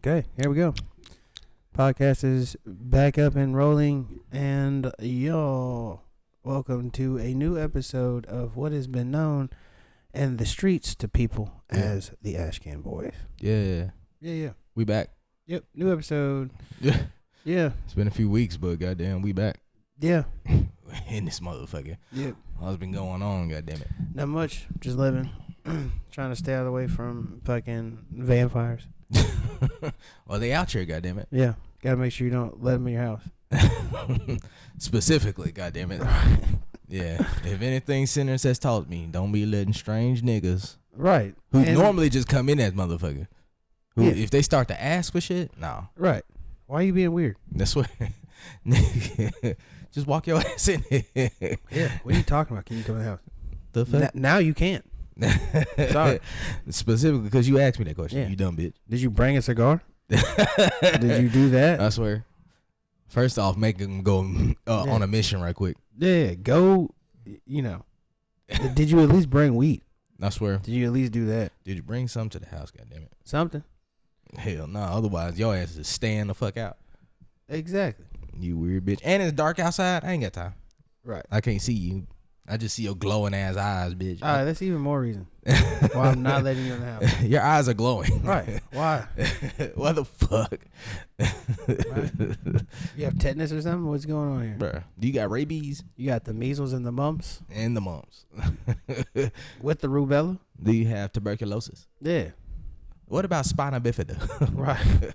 Okay, here we go. Podcast is back up and rolling, and y'all, welcome to a new episode of what has been known in the streets to people as the Ashcan Boys. Yeah. We back. Yep, new episode. Yeah. Yeah. It's been a few weeks, but goddamn, we back. Yeah. In this motherfucker. Yep. What's been going on, goddamn it? Not much. Just living. Trying to stay out of the way from fucking vampires. Well, they out here, goddamn it. Yeah. Gotta make sure you don't let them in your house. Specifically, goddamn it. Yeah. If anything Sinners has taught me, don't be letting strange niggas. Right. Who normally just come in as motherfucker. Who, if they start to ask for shit, no. Right. Why are you being weird? That's what. Just walk your ass in here. Yeah. What are you talking about? Can you come in the house? The fuck? Now you can't. Sorry. Specifically because you asked me that question. Yeah. You dumb bitch. Did you bring a cigar? Did you do that? I swear. First off, make them go on a mission right quick. Yeah, go, you know. Did you at least bring weed? I swear. Did you at least do that? Did you bring something to the house, goddammit? Something? Hell no. Otherwise, your ass is staying the fuck out. Exactly. You weird bitch. And it's dark outside. I ain't got time. Right. I can't see you. I just see your glowing ass eyes, bitch. All right, that's even more reason why I'm not letting you in the house. Your eyes are glowing. Right. Why? What the fuck? Right. You have tetanus or something? What's going on here? Bruh, do you got rabies? You got the measles and the mumps? And the mumps. With the rubella? Do you have tuberculosis? Yeah. What about spina bifida? Right.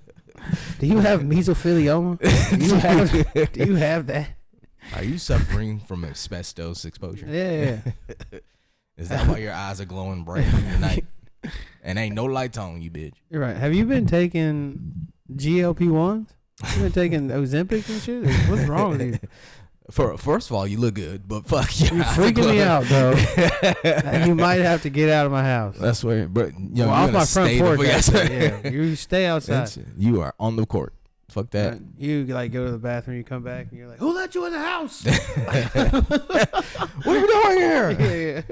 Do you have mesothelioma? Do you have that? Are you suffering from asbestos exposure? Yeah. Is that why your eyes are glowing bright in the night? And ain't no lights on you, bitch. You're right. Have you been taking GLP-1s? You been taking Ozempic and shit? What's wrong with you? First of all, you look good, but fuck you. You're freaking me out, though. You might have to get out of my house. That's where, but well, off my front porch. Yeah, you stay outside. You are on the court. Fuck that. You like go to the bathroom, you come back, and you're like, "Who let you in the house? What are we doing here?"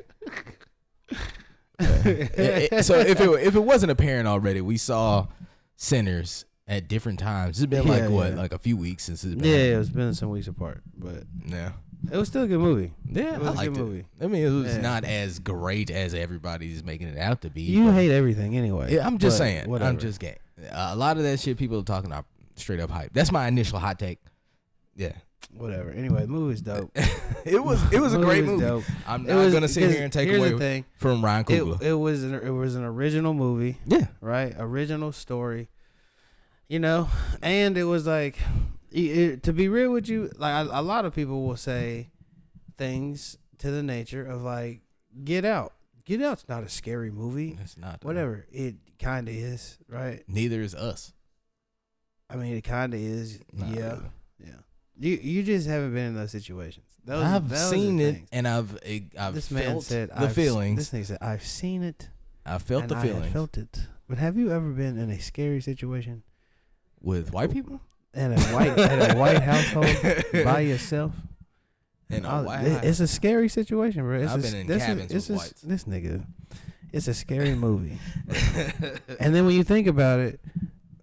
Yeah. So if it wasn't apparent already, we saw Sinners at different times. It's been like a few weeks since it's been. Yeah, it's been some weeks apart, but yeah, it was still a good movie. Yeah, I liked it. Movie. I mean, it was not as great as everybody's making it out to be. You hate everything anyway. Yeah, I'm just saying. Whatever. I'm just getting a lot of that shit people are talking about. Straight up hype. That's my initial hot take. Yeah. Whatever. Anyway, the movie's dope. It was a great movie. Dope. I'm not gonna sit here and take away from Ryan Coogler. It was an original movie. Yeah. Right. Original story. You know, and it was like, to be real with you, like a lot of people will say things to the nature of like, Get Out. Get Out's not a scary movie. It's not. Whatever. It kind of is. Right. Neither is Us. I mean, it kind of is. Nah, yeah. really. Yeah. You just haven't been in those situations. I've seen it, and I've this felt man said, the feelings. This nigga said, I've seen it. I felt the feelings. I felt it. But have you ever been in a scary situation with white people in a white household by yourself? It's a scary situation, bro. I've been in cabins with whites. This nigga, it's a scary movie. And then when you think about it.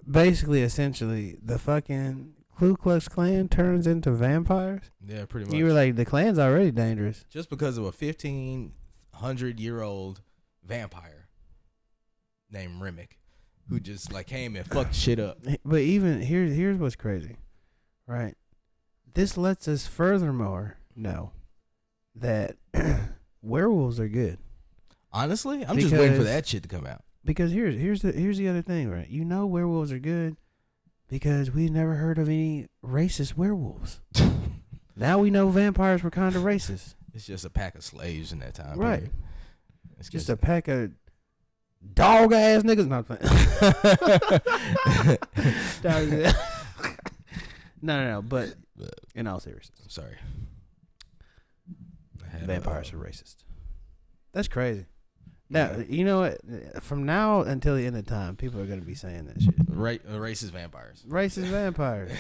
Basically, essentially, the fucking Ku Klux Klan turns into vampires. Yeah, pretty much. You were like, the Klan's already dangerous. Just because of a 1,500-year-old vampire named Remick, who just like came and fucked shit up. But even here's what's crazy, right? This lets us furthermore know that werewolves are good. Honestly, I'm just waiting for that shit to come out. Because here's the other thing, right? You know werewolves are good because we've never heard of any racist werewolves. Now we know vampires were kind of racist. It's just a pack of slaves in that time. Right. Period. It's just a pack of dog ass niggas. Not playing. No. But in all seriousness, I'm sorry. Vampires are racist. That's crazy. Now, you know what? From now until the end of time, people are going to be saying that shit. Racist vampires. Racist vampires.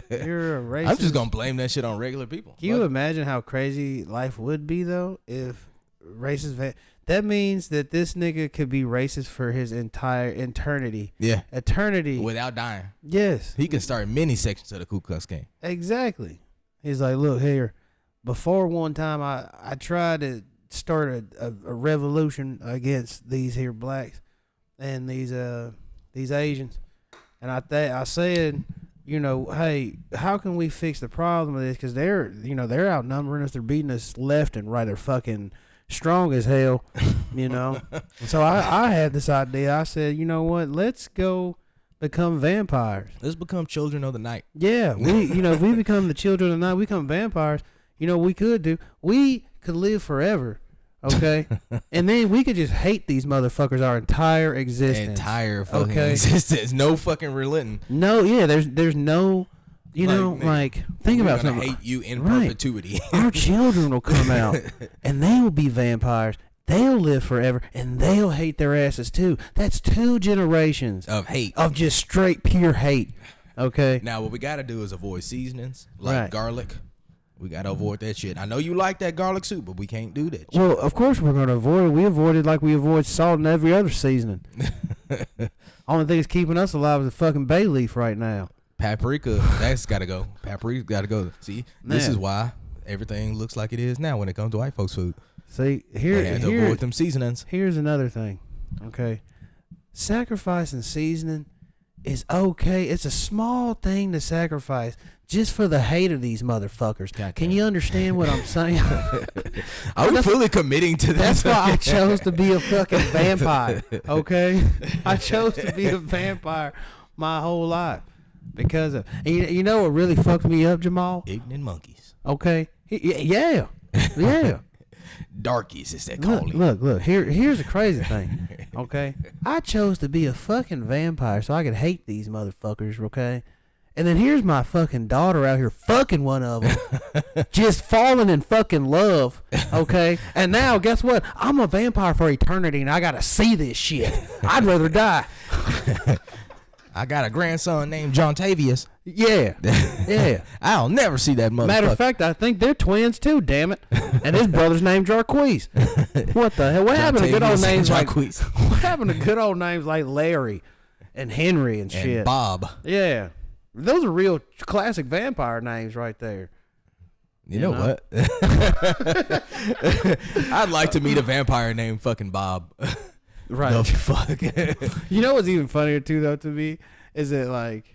You're a racist. I'm just going to blame that shit on regular people. Can you imagine how crazy life would be, though, if racist. That means that this nigga could be racist for his entire eternity. Yeah. Eternity. Without dying. Yes. He can start many sections of the Ku Klux Klan. Exactly. He's like, look here. Before one time, I tried to start a revolution against these here blacks and these Asians, and I said, you know, hey, how can we fix the problem of this? Because they're outnumbering us. They're beating us left and right. They're fucking strong as hell, you know. So I had this idea. I said, you know what? Let's go become vampires. Let's become children of the night. Yeah, if we become the children of the night, we become vampires. You know what we could do? We could live forever, okay? And then we could just hate these motherfuckers our entire existence. Entire fucking existence. No fucking relenting. No, yeah, there's no, think about something. Hate you in perpetuity. Our children will come out, and they will be vampires. They'll live forever, and they'll hate their asses too. That's 2 generations of hate. Of just straight, pure hate, okay? Now, what we got to do is avoid seasonings, like garlic. We got to avoid that shit. I know you like that garlic soup, but we can't do that shit. Well, of course we're going to avoid it. We avoid it like we avoid salt and every other seasoning. Only thing that's keeping us alive is the fucking bay leaf right now. Paprika, that's got to go. Paprika got to go. See, this is why everything looks like it is now when it comes to white folks' food. See, avoid them seasonings. Here's another thing, okay? Sacrificing seasoning is okay. It's a small thing to sacrifice just for the hate of these motherfuckers. Can you understand what I'm saying? I'm fully committing to this. That's why I chose to be a fucking vampire, okay? I chose to be a vampire my whole life because of, you know what really fucked me up, Jamal? Ignorant monkeys. Okay? Yeah. Darkies, is that called? Look. Here's the crazy thing, okay? I chose to be a fucking vampire so I could hate these motherfuckers, okay? And then here's my fucking daughter out here fucking one of them, just falling in fucking love, okay? And now, guess what? I'm a vampire for eternity, and I gotta see this shit. I'd rather die. I got a grandson named John Tavius. Yeah. I'll never see that motherfucker. Matter of fact, I think they're twins too, damn it. And his brother's named Jarquez. What the hell? What happened to good old names like What happened to good old names like Larry and Henry and shit? And Bob. Yeah. Those are real classic vampire names right there. You know what? I'd like to meet a vampire named fucking Bob. Right. No fuck. You know what's even funnier too, though, to me, is that like,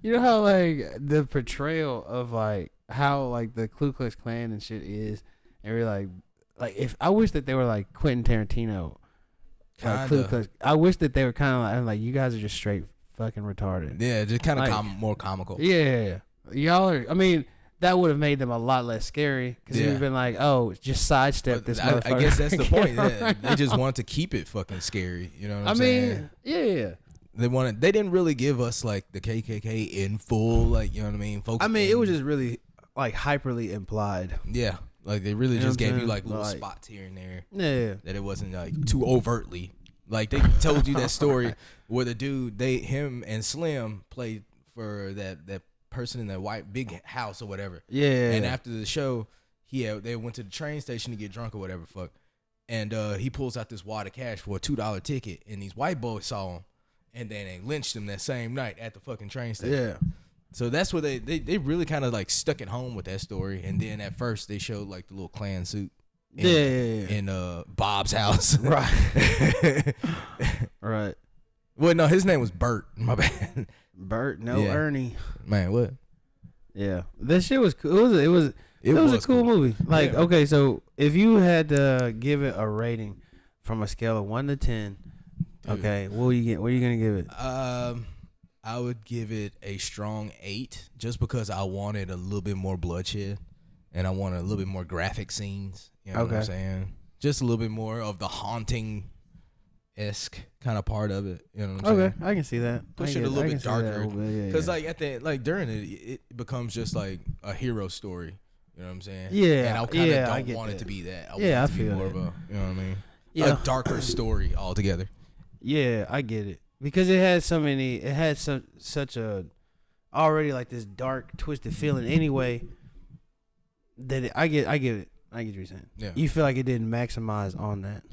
you know how like the portrayal of like how like the Ku Klux Klan and shit is, and we're like if I wish that they were like Quentin Tarantino. I wish that they were kind of like you guys are just straight fucking retarded. Yeah, just kind of more comical. Yeah, y'all are. I mean, that would have made them a lot less scary because you'd have been like, oh, just sidestep this motherfucker. I guess that's the point. They just wanted to keep it fucking scary. You know what I'm saying? Yeah. They didn't really give us like the KKK in full, like, you know what I mean? Folks. I mean, it was just really like hyperly implied. Yeah. Like they really just gave you like little spots here and there. Yeah. That it wasn't like too overtly. Like they told you that story where the dude, him and Slim played for that person in that white big house or whatever. Yeah. And after the show, they went to the train station to get drunk or whatever fuck. And he pulls out this wad of cash for a $2 ticket, and these white boys saw him, and then they lynched him that same night at the fucking train station. Yeah. So that's where they really kind of like stuck it home with that story. And then at first they showed like the little Klan suit. In Bob's house. Right. Right. Well, no, his name was Bert. My bad. Bert, Ernie. Man, what? Yeah, that shit was cool. It was a cool movie. Like, okay, so if you had to give it a rating from a scale of 1 to 10, okay, what are you gonna give it? I would give it a strong 8, just because I wanted a little bit more bloodshed, and I wanted a little bit more graphic scenes. You know what I'm saying? Just a little bit more of the haunting-esque kind of part of it. You know what I'm saying? Okay, I can see that. Push it a little bit darker. Because like at the during it becomes just like a hero story. You know what I'm saying? Yeah. And I kind of don't want it to be that. I want it to be more of a, you know what I mean? Yeah. A darker story altogether. Yeah, I get it. Because it had such a already like this dark, twisted feeling anyway. That I give it I get what you're saying. Yeah. You feel like it didn't maximize on that.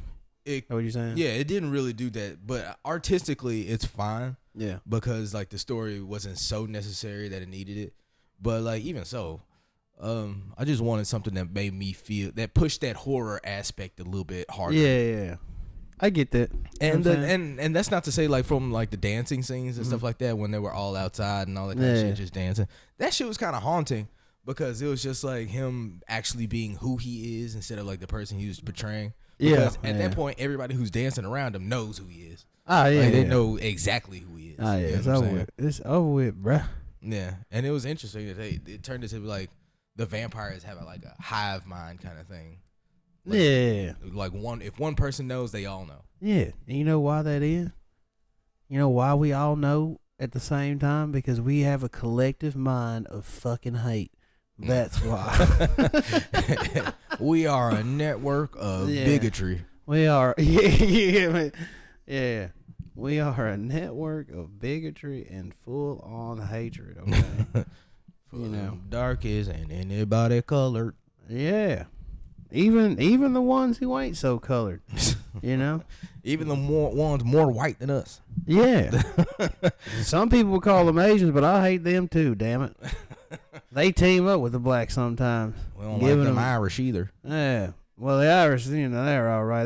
Is that what you're saying? Yeah, it didn't really do that, but artistically, it's fine. Yeah. Because like the story wasn't so necessary that it needed it, but like even so, I just wanted something that made me feel that pushed that horror aspect a little bit harder. Yeah. I get that. And and that's not to say like from like the dancing scenes and stuff like that when they were all outside and all that kind of shit just dancing. That shit was kind of haunting because it was just like him actually being who he is instead of like the person he was portraying. Because at that point, everybody who's dancing around him knows who he is. Ah, yeah, like, they know exactly who he is. Ah, yeah, it's over with. It's over with, bruh. Yeah, and it was interesting that it turned into like the vampires have like a hive mind kind of thing. Like, if one person knows, they all know. Yeah, and you know why that is? You know why we all know at the same time? Because we have a collective mind of fucking hate. That's why. We are a network of bigotry. We are. Yeah. We are a network of bigotry and full on hatred. Okay. You know, dark isn't anybody colored. Yeah. Even the ones who ain't so colored. You know? Even the ones more white than us. Yeah. Some people call them Asians, but I hate them too, damn it. They team up with the blacks sometimes. We don't like them Irish either. Yeah. Well, the Irish, you know, they're all right.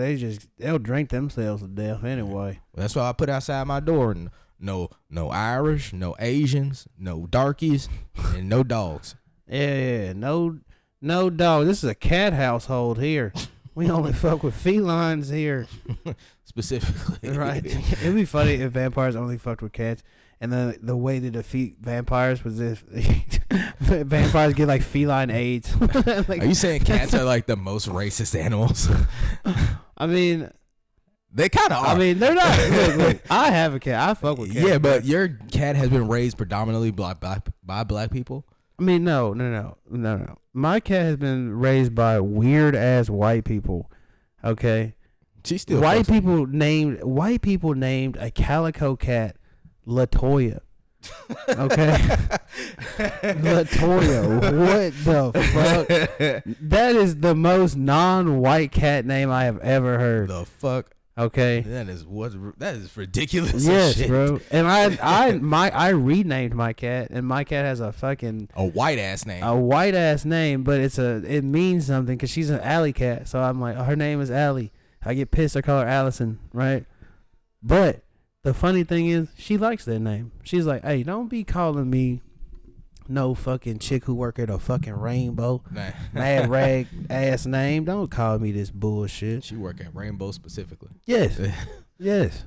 They'll drink themselves to death anyway. Well, that's why I put outside my door. No Irish, no Asians, no darkies, and no dogs. Yeah. No dog. This is a cat household here. We only fuck with felines here. Specifically. Right. It'd be funny if vampires only fucked with cats. And then the way to defeat vampires was if vampires get like feline AIDS. Are you saying cats are like the most racist animals? I mean, they kind of are. I mean, they're not. Look, I have a cat. I fuck with cats. Yeah, but your cat has been raised predominantly by black people? I mean, no. My cat has been raised by weird ass white people. Okay. She's still white people named a calico cat LaToya. Okay. LaToya. What the fuck? That is the most non-white cat name I have ever heard. The fuck? Okay. That is ridiculous. Yes, shit. bro. And I renamed my cat, and my cat has a white ass name. A white ass name, but it means something because she's an alley cat. So I'm like, her name is Allie. I get pissed. I call her Allison, right? But the funny thing is, she likes that name. She's like, hey, don't be calling me no fucking chick who work at a fucking Rainbow. Mad rag ass name. Don't call me this bullshit. She work at Rainbow specifically. Yes. Yes.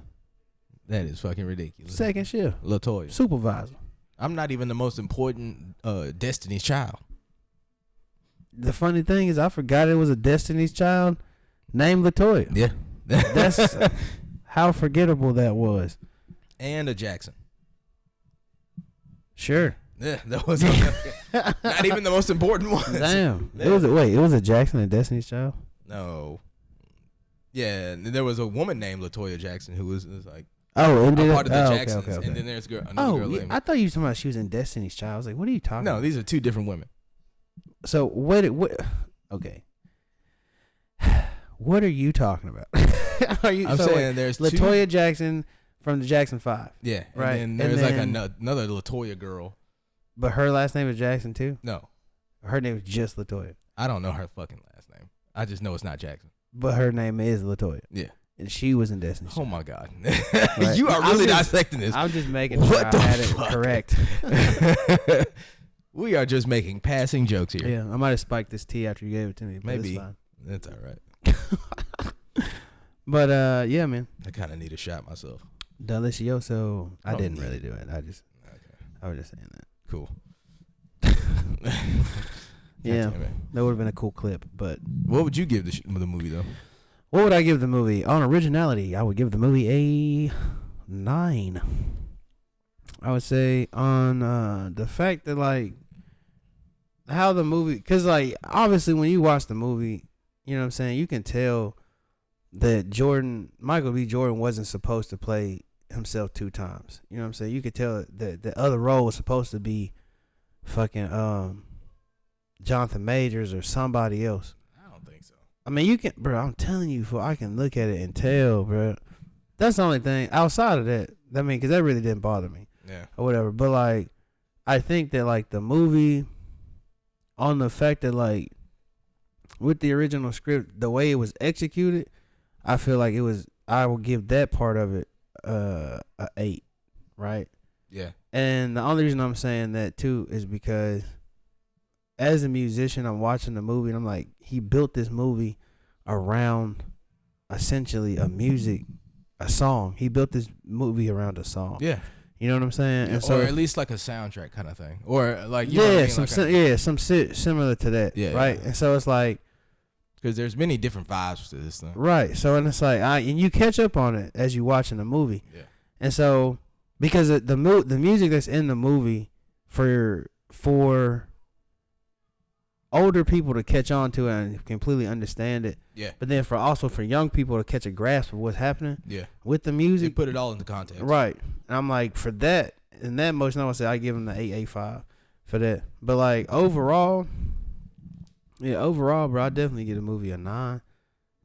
That is fucking ridiculous. Second shift. LaToya. Supervisor. I'm not even the most important Destiny's Child. The funny thing is, I forgot it was a Destiny's Child named LaToya. Yeah. That's how forgettable that was. And a Jackson. Sure. Yeah, that was not even the most important one. Damn. It was a Jackson and Destiny's Child? No. Yeah, and there was a woman named LaToya Jackson who was like and part of the Jacksons. Okay. And then there's another girl named. I thought you were talking about she was in Destiny's Child. I was like, what are you talking about? No, these are two different women. So what okay. What are you talking about? I'm saying there's LaToya Jackson from the Jackson 5. Yeah. Right. And then there's like another LaToya girl. But her last name is Jackson too? No. Her name is just LaToya. I don't know her fucking last name. I just know it's not Jackson. But her name is LaToya. Yeah. And she was in Destiny's Child. Oh my God. Right. You are really dissecting this. I'm just making sure I had it correct. We are just making passing jokes here. Yeah, I might have spiked this tea after you gave it to me. But maybe. It's fine. That's all right. But yeah, man. I kind of need a shot myself. Delicioso. I didn't really do it. I was just saying that. Cool. Yeah, that would have been a cool clip. But what would you give the movie though? What would I give the movie? On originality, I would give the movie a 9. I would say on the fact that like how the movie, because like obviously when you watch the movie, you know what I'm saying, you can tell that Michael B. Jordan wasn't supposed to play himself 2 times. You know what I'm saying? You could tell that the other role was supposed to be fucking Jonathan Majors or somebody else. don't think so. I mean, you can, bro. I'm telling you, I can look at it and tell, bro. That's the only thing outside of that. I mean, because that really didn't bother me. Yeah. Or whatever. But like, I think that like the movie, on the fact that like, with the original script, the way it was executed, I feel like it was. I will give that part of it a 8, right? Yeah. And the only reason I'm saying that too is because, as a musician, I'm watching the movie and I'm like, he built this movie around essentially a song. He built this movie around a song. Yeah. You know what I'm saying? Yeah, and so, or at least like a soundtrack kind of thing, or like you know what I mean? some similar to that. Yeah, right. Yeah. And so it's like, because there's many different vibes to this thing. Right. So and it's like and you catch up on it as you watching the movie. Yeah. And so because the music that's in the movie for older people to catch on to it and completely understand it. Yeah. But then for young people to catch a grasp of what's happening. Yeah. With the music. You put it all into context. Right. And I'm like, for that, in that motion, I would say I give him the 8.85 for that. But like overall, bro, I definitely give the movie a 9,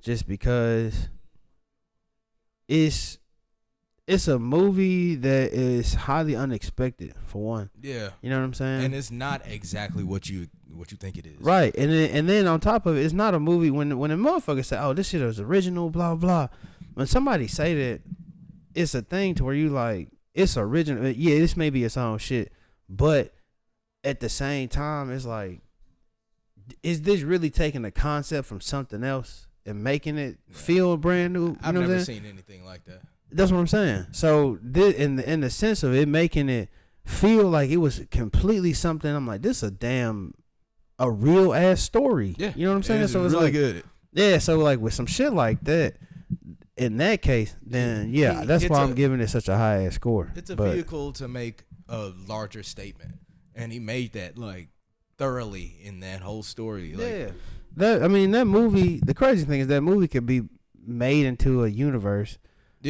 just because it's a movie that is highly unexpected, for one. Yeah. You know what I'm saying? And it's not exactly what you think it is. Right. And then on top of it, it's not a movie when a motherfucker say, "Oh, this shit is original," blah blah. When somebody say that, it's a thing to where you like, it's original. Yeah, this may be its own shit, but at the same time, it's like, is this really taking a concept from something else and making it feel brand new? I've never seen anything like that. That's what I'm saying. So this, in the sense of it making it feel like it was completely something, I'm like, this a real ass story. Yeah. You know what I'm saying? So it's really like, good. Yeah, so like with some shit like that, in that case, then yeah, that's why I'm giving it such a high ass score. It's a vehicle to make a larger statement, and he made that like thoroughly in that whole story. Like, that movie. The crazy thing is that movie could be made into a universe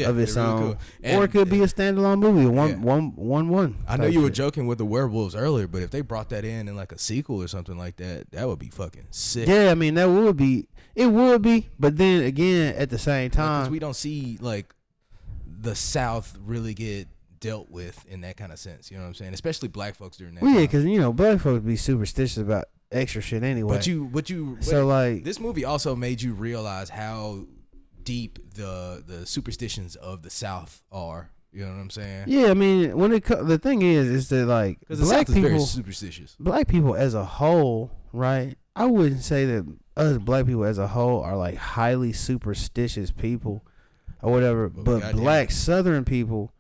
of its own, or it could be a standalone movie. One. I know you were joking with the werewolves earlier, but if they brought that in like a sequel or something like that, that would be fucking sick. Yeah, I mean that would be. It would be, but then again, at the same time, because we don't see like the South really get dealt with in that kind of sense. You know what I'm saying? Especially black folks during that. Well, yeah, because black folks be superstitious about extra shit anyway. So like, this movie also made you realize how deep the superstitions of the South are. You know what I'm saying? Yeah, I mean, the thing is that like, because the South is very superstitious. Black people as a whole, right? I wouldn't say that us black people as a whole are like highly superstitious people or whatever, but black Southern people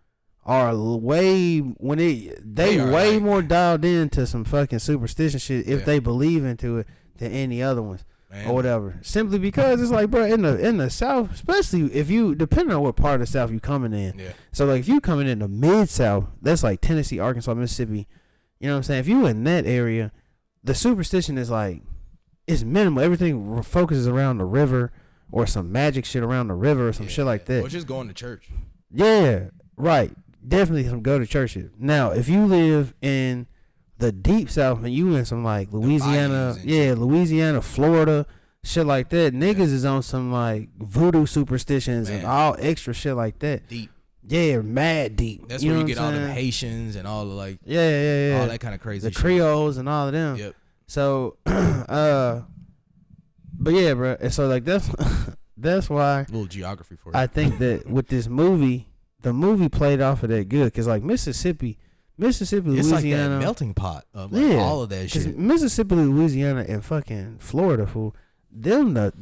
are way more dialed into some fucking superstition shit if they believe into it than any other ones. Man. Or whatever, simply because it's like, bro, in the South, especially if you, depending on what part of the South you coming in. Yeah. So like if you coming in the mid South, that's like Tennessee, Arkansas, Mississippi. You know what I'm saying? If you in that area, the superstition is like, it's minimal. Everything focuses around the river or some magic shit around the river or some shit like that. Or just going to church. Yeah, right. Definitely some go to church shit. Now, if you live in the deep South and you in some like Louisiana, Louisiana, Florida, shit like that, niggas is on some like voodoo superstitions and all extra shit like that. Deep. Yeah, mad deep. That's where you get all them Haitians and all the like. Yeah. All that kind of crazy shit. The Creoles and all of them. Yep. So, but yeah, bro. And so like that's why. A little geography for you. I think that with this movie, the movie played off of that good, cause like Mississippi, it's Louisiana, like that melting pot of like all of that shit. Mississippi, Louisiana, and fucking Florida, fool. Them the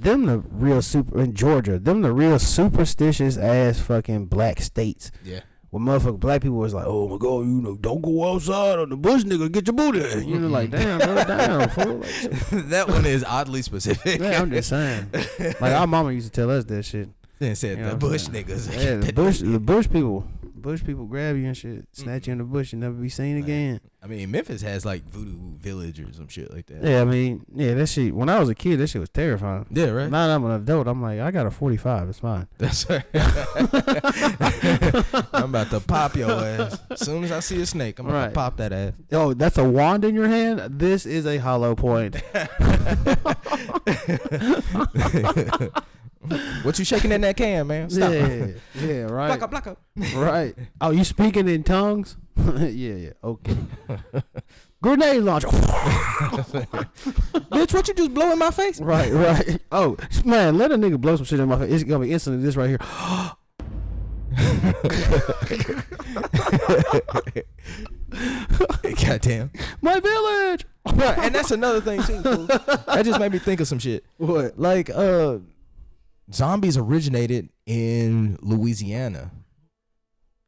real in Georgia, them the real superstitious ass fucking black states. Yeah. When motherfucking black people was like, oh my god, don't go outside on the bush, nigga, get your booty. Like, damn, bro, damn, fool. Like, that one is oddly specific. Yeah, I'm just saying. Like our mama used to tell us that shit. Then said the bush niggas. Yeah, the bush people. bush people grab you and shit, snatch you in the bush and never be seen again. I mean, Memphis has like voodoo village or some shit like that. Yeah, I mean, that shit. When I was a kid, that shit was terrifying. Yeah, right. Now that I'm an adult, I'm like, I got a 45. It's fine. That's right. I'm about to pop your ass as soon as I see a snake. I'm about to pop that ass. Oh, that's a wand in your hand. This is a hollow point. What you shaking in that can, man? Stop. Yeah, right. Blacka. Right. Oh, you speaking in tongues? yeah. Okay. Grenade launcher. Bitch, what you just blow in my face? Right. Oh, man, let a nigga blow some shit in my face. It's gonna be instantly this right here. Goddamn. My village. And that's another thing too. Fool. That just made me think of some shit. What? Like, zombies originated in Louisiana.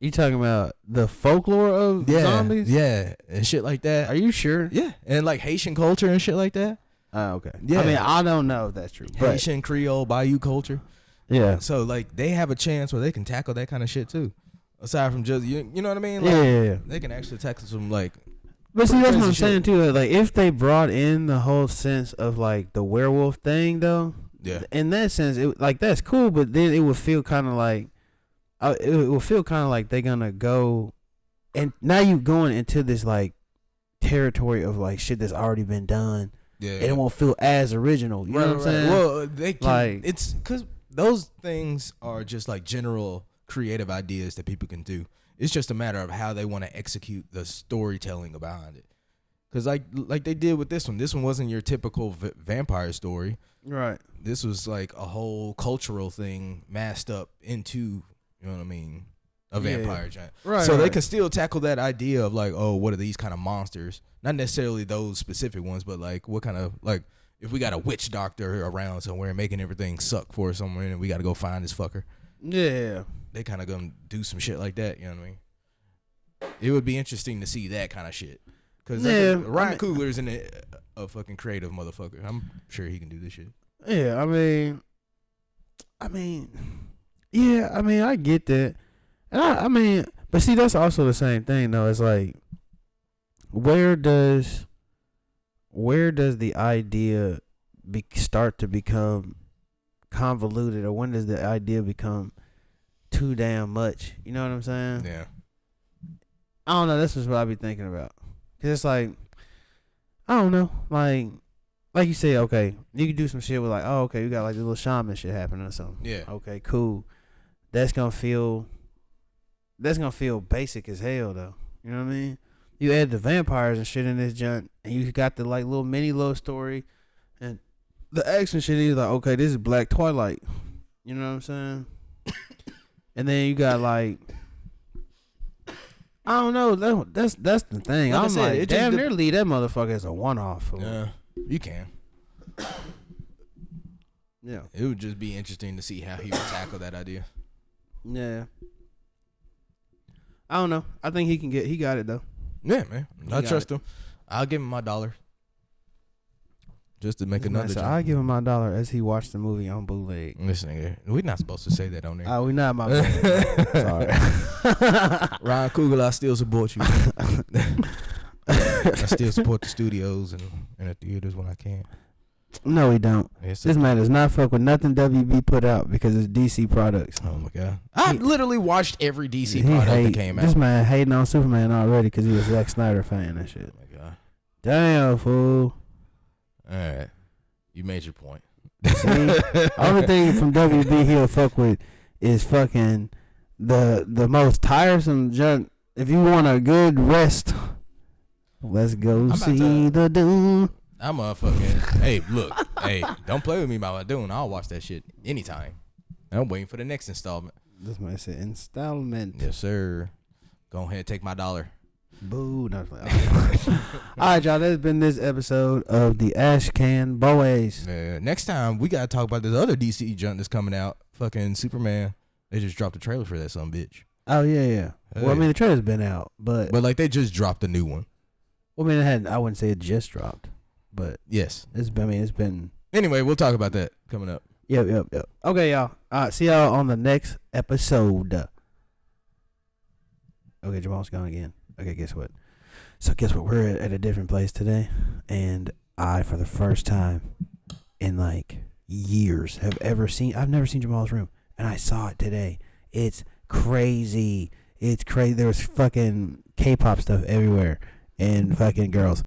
You talking about the folklore of zombies? Yeah, and shit like that. Are you sure? Yeah, and like Haitian culture and shit like that. Okay. Yeah. I mean, I don't know if that's true. Haitian Creole Bayou culture. Yeah. So like they have a chance where they can tackle that kind of shit too. Aside from just you know what I mean? Like, yeah. They can actually tackle some like. But see, that's what I'm saying too. Like if they brought in the whole sense of like the werewolf thing, though. Yeah. In that sense, it like that's cool, but then it would feel kind of like, it will feel kind of like they're gonna go, and now you going into this like territory of like shit that's already been done. Yeah. And it won't feel as original. You know what I'm saying? Well, they can, like it's because those things are just like general creative ideas that people can do. It's just a matter of how they want to execute the storytelling behind it. Because like they did with this one. This one wasn't your typical vampire story. Right. This was like a whole cultural thing masked up into, you know what I mean, a vampire giant. Right. So they can still tackle that idea of like, oh, what are these kind of monsters? Not necessarily those specific ones, but like what kind of, like, if we got a witch doctor around somewhere making everything suck for us somewhere and we got to go find this fucker. Yeah. They kind of gonna do some shit like that, you know what I mean? It would be interesting to see that kind of shit. Because Ryan Cooglers in a fucking creative motherfucker. I'm sure he can do this shit. Yeah, I mean, yeah, I mean, I get that. And I mean, but see, that's also the same thing, though. It's like, where does the idea start to become convoluted, or when does the idea become too damn much? You know what I'm saying? Yeah. I don't know. That's just what I be thinking about. Cause it's like, I don't know. Like you say, okay, you can do some shit with like, oh, okay, you got like this little shaman shit happening or something. Yeah. Okay, cool. That's gonna feel basic as hell though. You know what I mean? You add the vampires and shit in this junk, and you got the like little mini love story, and the action shit is like, okay, this is Black Twilight. You know what I'm saying? And then you got like, I don't know. That's the thing. Like I'm said, like, damn near leave that motherfucker as a one-off. Yeah, you can. Yeah. It would just be interesting to see how he would tackle that idea. Yeah. I don't know. I think he got it though. Yeah, man. I trust him. I'll give him my $1. Just to make another joke. I'll give him my $1 as he watched the movie on bootleg. Listen here. We're not supposed to say that on there. Oh, we not, my bad. Sorry. Ryan Coogler, I still support you. I still support the studios and the theaters when I can. No, we don't. This man does not fuck with nothing WB put out because it's DC products. Oh my god! I literally watched every DC product that came out. This man hating on Superman already because he was a Zack Snyder fan and shit. Oh my god! Damn, fool. All right, you made your point. See, only thing from WB he'll fuck with is fucking the most tiresome junk. If you want a good rest, let's go see the Dune. I'm a fucking hey, look, hey, don't play with me about what I'm doing. I'll watch that shit anytime. I'm waiting for the next installment. This man said installment. Yes, sir. Go ahead, take my $1. Boo. No, all right, y'all. That's been this episode of the Ash Can Boys. Next time we gotta talk about this other DC junk that's coming out. Fucking Superman. They just dropped a trailer for that son bitch. Oh yeah. Well, I mean the trailer's been out, but like they just dropped a new one. Well, I mean I wouldn't say it just dropped. But yes, it's been. Anyway, we'll talk about that coming up. Yep. Okay, y'all. All right, see y'all on the next episode. Okay, Jamal's gone again. Okay, guess what? So guess what? We're at a different place today, and I, for the first time in like years, I've never seen Jamal's room, and I saw it today. It's crazy. It's crazy. There was fucking K-pop stuff everywhere, and fucking girls.